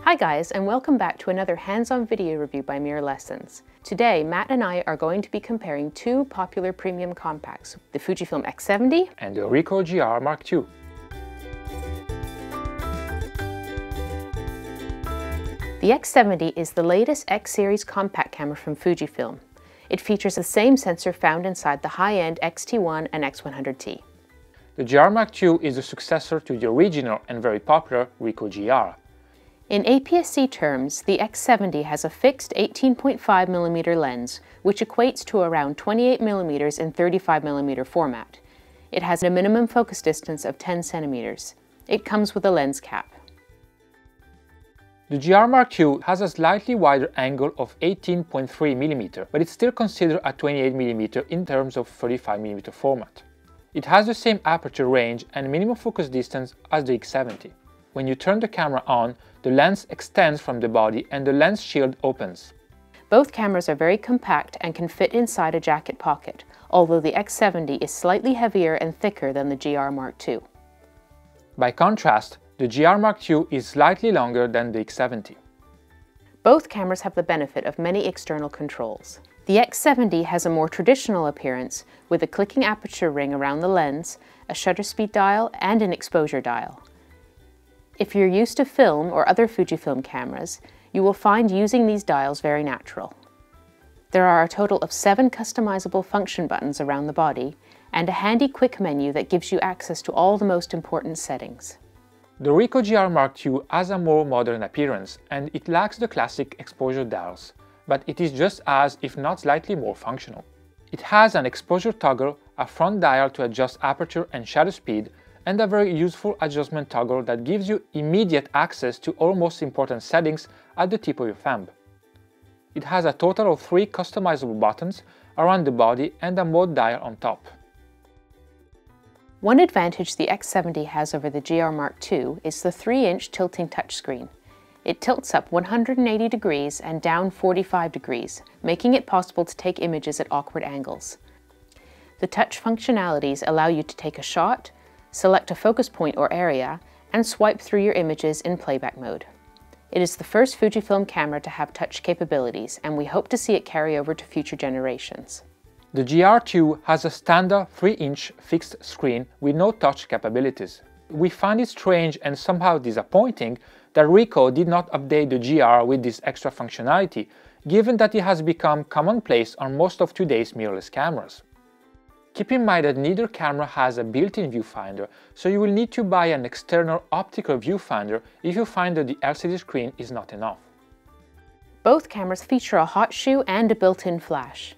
Hi guys, and welcome back to another hands-on video review by Mere Lessons. Today, Matt and I are going to be comparing two popular premium compacts, the Fujifilm X70 and the Ricoh GR Mark II. The X70 is the latest X-series compact camera from Fujifilm. It features the same sensor found inside the high-end X-T1 and X100T. The GR Mark II is the successor to the original and very popular Ricoh GR. In APS-C terms, the X70 has a fixed 18.5mm lens, which equates to around 28mm in 35mm format. It has a minimum focus distance of 10 cm. It comes with a lens cap. The GR Mark II has a slightly wider angle of 18.3mm, but it's still considered a 28mm in terms of 35mm format. It has the same aperture range and minimum focus distance as the X70. When you turn the camera on, the lens extends from the body and the lens shield opens. Both cameras are very compact and can fit inside a jacket pocket, although the X70 is slightly heavier and thicker than the GR Mark II. By contrast, the GR Mark II is slightly longer than the X70. Both cameras have the benefit of many external controls. The X70 has a more traditional appearance with a clicking aperture ring around the lens, a shutter speed dial, and an exposure dial. If you're used to film or other Fujifilm cameras, you will find using these dials very natural. There are a total of 7 customizable function buttons around the body and a handy quick menu that gives you access to all the most important settings. The Ricoh GR Mark II has a more modern appearance and it lacks the classic exposure dials, but it is just as, if not slightly more functional. It has an exposure toggle, a front dial to adjust aperture and shutter speed, and a very useful adjustment toggle that gives you immediate access to all most important settings at the tip of your thumb. It has a total of 3 customizable buttons around the body and a mode dial on top. One advantage the X70 has over the GR Mark II is the 3-inch tilting touchscreen. It tilts up 180 degrees and down 45 degrees, making it possible to take images at awkward angles. The touch functionalities allow you to take a shot, select a focus point or area, and swipe through your images in playback mode. It is the first Fujifilm camera to have touch capabilities, and we hope to see it carry over to future generations. The GR2 has a standard 3-inch fixed screen with no touch capabilities. We find it strange and somehow disappointing that Ricoh did not update the GR with this extra functionality, given that it has become commonplace on most of today's mirrorless cameras. Keep in mind that neither camera has a built-in viewfinder, so you will need to buy an external optical viewfinder if you find that the LCD screen is not enough. Both cameras feature a hot shoe and a built-in flash.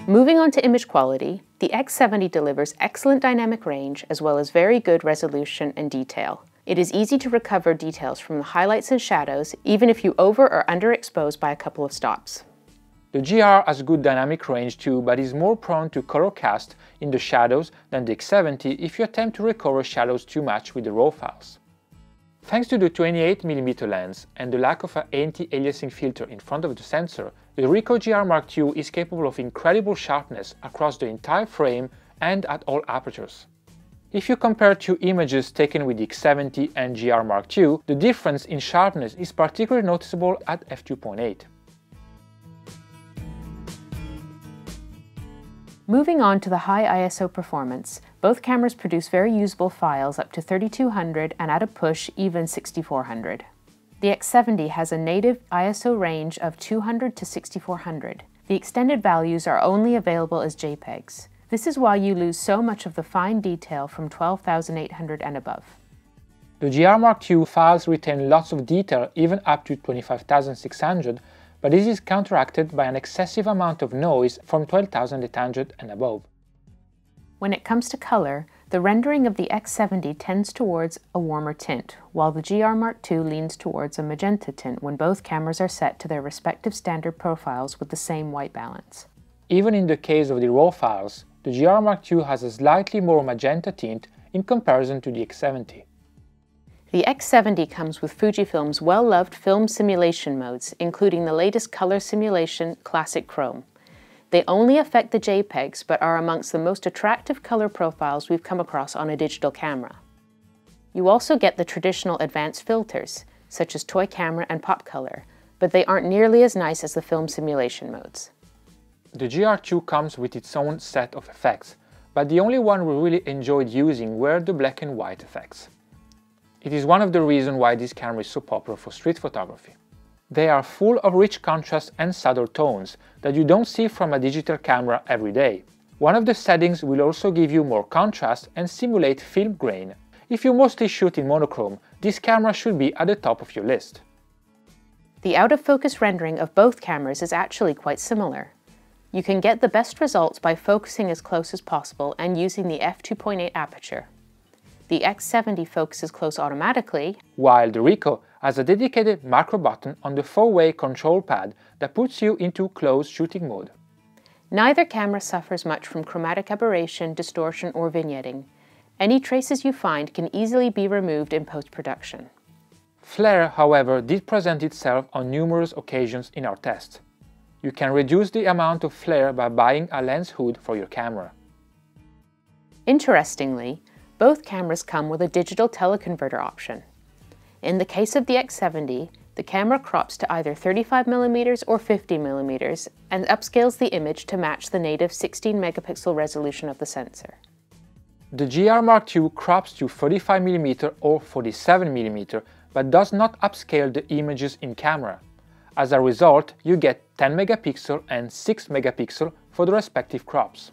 Moving on to image quality, the X70 delivers excellent dynamic range as well as very good resolution and detail. It is easy to recover details from the highlights and shadows, even if you over or underexpose by a couple of stops. The GR has good dynamic range too, but is more prone to color cast in the shadows than the X70 if you attempt to recover shadows too much with the RAW files. Thanks to the 28mm lens and the lack of an anti-aliasing filter in front of the sensor, the Ricoh GR Mark II is capable of incredible sharpness across the entire frame and at all apertures. If you compare two images taken with the X70 and GR Mark II, the difference in sharpness is particularly noticeable at f2.8. Moving on to the high ISO performance, both cameras produce very usable files up to 3200 and at a push even 6400. The X70 has a native ISO range of 200 to 6400. The extended values are only available as JPEGs. This is why you lose so much of the fine detail from 12,800 and above. The GR Mark II files retain lots of detail even up to 25,600, but this is counteracted by an excessive amount of noise from 12,800 and above. When it comes to color, the rendering of the X70 tends towards a warmer tint, while the GR Mark II leans towards a magenta tint when both cameras are set to their respective standard profiles with the same white balance. Even in the case of the RAW files, the GR Mark II has a slightly more magenta tint in comparison to the X70. The X70 comes with Fujifilm's well-loved film simulation modes, including the latest color simulation, Classic Chrome. They only affect the JPEGs, but are amongst the most attractive color profiles we've come across on a digital camera. You also get the traditional advanced filters, such as toy camera and pop color, but they aren't nearly as nice as the film simulation modes. The GR2 comes with its own set of effects, but the only one we really enjoyed using were the black and white effects. It is one of the reasons why this camera is so popular for street photography. They are full of rich contrast and subtle tones that you don't see from a digital camera every day. One of the settings will also give you more contrast and simulate film grain. If you mostly shoot in monochrome, this camera should be at the top of your list. The out-of-focus rendering of both cameras is actually quite similar. You can get the best results by focusing as close as possible and using the f2.8 aperture. The X70 focuses close automatically, while the Ricoh has a dedicated macro button on the 4-way control pad that puts you into close shooting mode. Neither camera suffers much from chromatic aberration, distortion, or vignetting. Any traces you find can easily be removed in post-production. Flare, however, did present itself on numerous occasions in our test. You can reduce the amount of flare by buying a lens hood for your camera. Interestingly, both cameras come with a digital teleconverter option. In the case of the X70, the camera crops to either 35mm or 50mm and upscales the image to match the native 16-megapixel resolution of the sensor. The GR Mark II crops to 35mm or 47mm but does not upscale the images in camera. As a result, you get 10-megapixel and 6-megapixel for the respective crops.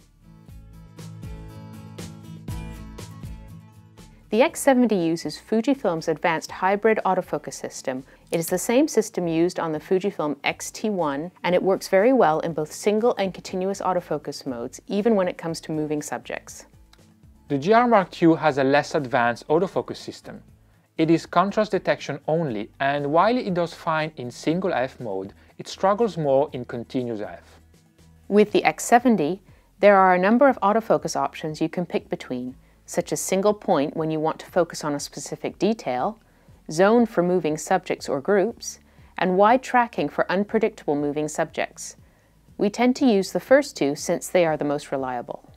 The X70 uses Fujifilm's advanced hybrid autofocus system. It is the same system used on the Fujifilm X-T1, and it works very well in both single and continuous autofocus modes, even when it comes to moving subjects. The GR Mark II has a less advanced autofocus system. It is contrast detection only, and while it does fine in single f mode, it struggles more in continuous f. With the X70, there are a number of autofocus options you can pick between, such as single point when you want to focus on a specific detail, zone for moving subjects or groups, and wide tracking for unpredictable moving subjects. We tend to use the first two since they are the most reliable.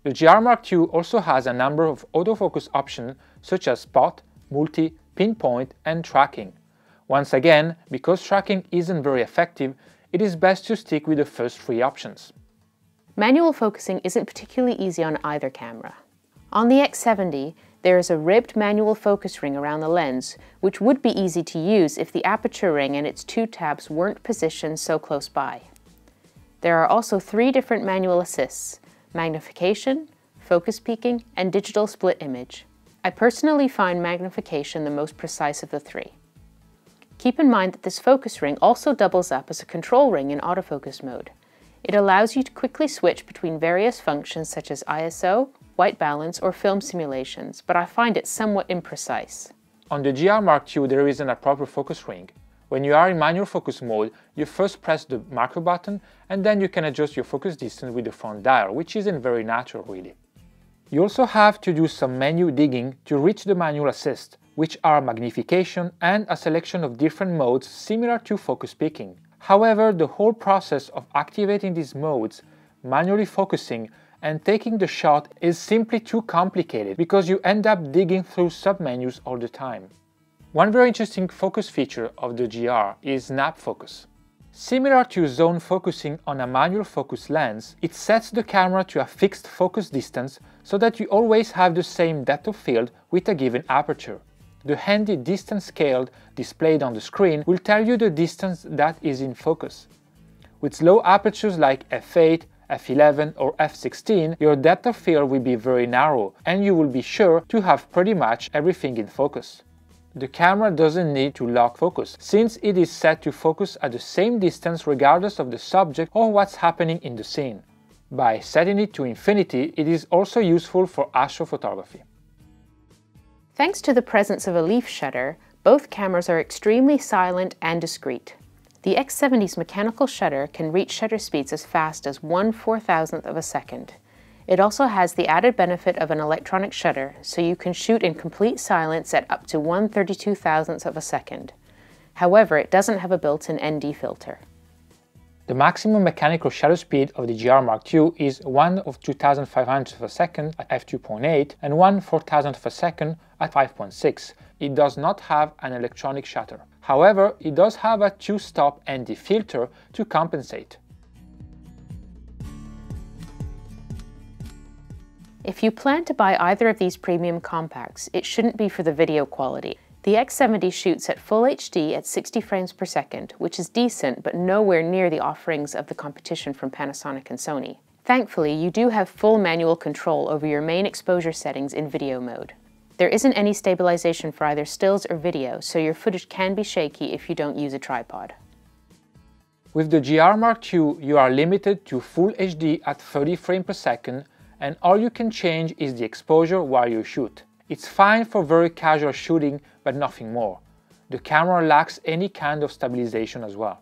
The GR Mark II also has a number of autofocus options such as spot, multi, pinpoint, and tracking. Once again, because tracking isn't very effective, it is best to stick with the first three options. Manual focusing isn't particularly easy on either camera. On the X70, there is a ribbed manual focus ring around the lens, which would be easy to use if the aperture ring and its two tabs weren't positioned so close by. There are also 3 different manual assists: magnification, focus peaking, and digital split image. I personally find magnification the most precise of the 3. Keep in mind that this focus ring also doubles up as a control ring in autofocus mode. It allows you to quickly switch between various functions such as ISO, white balance, or film simulations, but I find it somewhat imprecise. On the GR Mark II there isn't a proper focus ring. When you are in manual focus mode, you first press the macro button and then you can adjust your focus distance with the front dial, which isn't very natural really. You also have to do some menu digging to reach the manual assist, which are magnification and a selection of different modes similar to focus peaking. However, the whole process of activating these modes, manually focusing, and taking the shot is simply too complicated because you end up digging through submenus all the time. One very interesting focus feature of the GR is snap focus. Similar to zone focusing on a manual focus lens, it sets the camera to a fixed focus distance so that you always have the same depth of field with a given aperture. The handy distance scale displayed on the screen will tell you the distance that is in focus. With low apertures like f8, f11 or f16, your depth of field will be very narrow and you will be sure to have pretty much everything in focus. The camera doesn't need to lock focus, since it is set to focus at the same distance regardless of the subject or what's happening in the scene. By setting it to infinity, it is also useful for astrophotography. Thanks to the presence of a leaf shutter, both cameras are extremely silent and discreet. The X70's mechanical shutter can reach shutter speeds as fast as 1/4000th of a second. It also has the added benefit of an electronic shutter, so you can shoot in complete silence at up to 1/32,000th of a second. However, it doesn't have a built-in ND filter. The maximum mechanical shutter speed of the GR Mark II is 1/2500th of a second at f2.8 and 1/4000th of a second at 5.6. It does not have an electronic shutter. However, it does have a two-stop ND filter to compensate. If you plan to buy either of these premium compacts, it shouldn't be for the video quality. The X70 shoots at full HD at 60 frames per second, which is decent but nowhere near the offerings of the competition from Panasonic and Sony. Thankfully, you do have full manual control over your main exposure settings in video mode. There isn't any stabilization for either stills or video, so your footage can be shaky if you don't use a tripod. With the GR Mark II, you are limited to full HD at 30 frames per second, and all you can change is the exposure while you shoot. It's fine for very casual shooting, but nothing more. The camera lacks any kind of stabilization as well.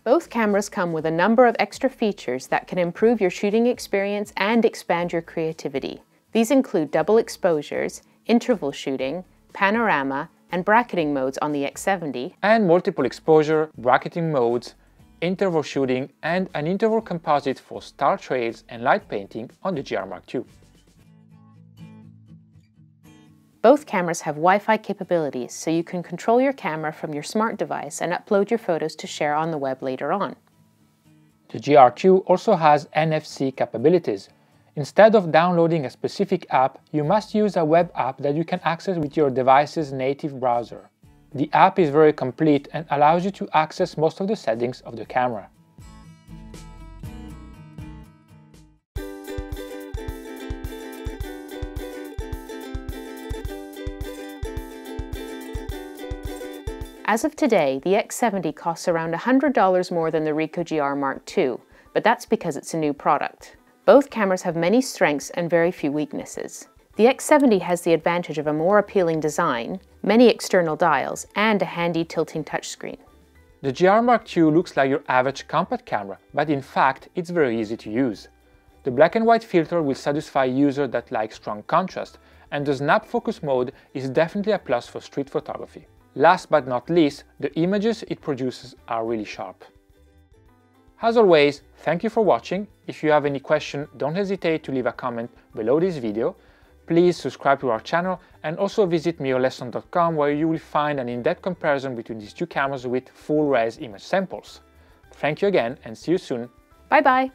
Both cameras come with a number of extra features that can improve your shooting experience and expand your creativity. These include double exposures, interval shooting, panorama, and bracketing modes on the X70, and multiple exposure, bracketing modes, interval shooting, and an interval composite for star trails and light painting on the GR Mark II. Both cameras have Wi-Fi capabilities, so you can control your camera from your smart device and upload your photos to share on the web later on. The GR2 also has NFC capabilities. Instead of downloading a specific app, you must use a web app that you can access with your device's native browser. The app is very complete and allows you to access most of the settings of the camera. As of today, the X70 costs around $100 more than the Ricoh GR Mark II, but that's because it's a new product. Both cameras have many strengths and very few weaknesses. The X70 has the advantage of a more appealing design, many external dials, and a handy tilting touchscreen. The GR Mark II looks like your average compact camera, but in fact it's very easy to use. The black and white filter will satisfy users that like strong contrast, and the snap focus mode is definitely a plus for street photography. Last but not least, the images it produces are really sharp. As always, thank you for watching. If you have any question, don't hesitate to leave a comment below this video. Please subscribe to our channel and also visit miolesson.com, where you will find an in-depth comparison between these two cameras with full-res image samples. Thank you again and see you soon. Bye bye!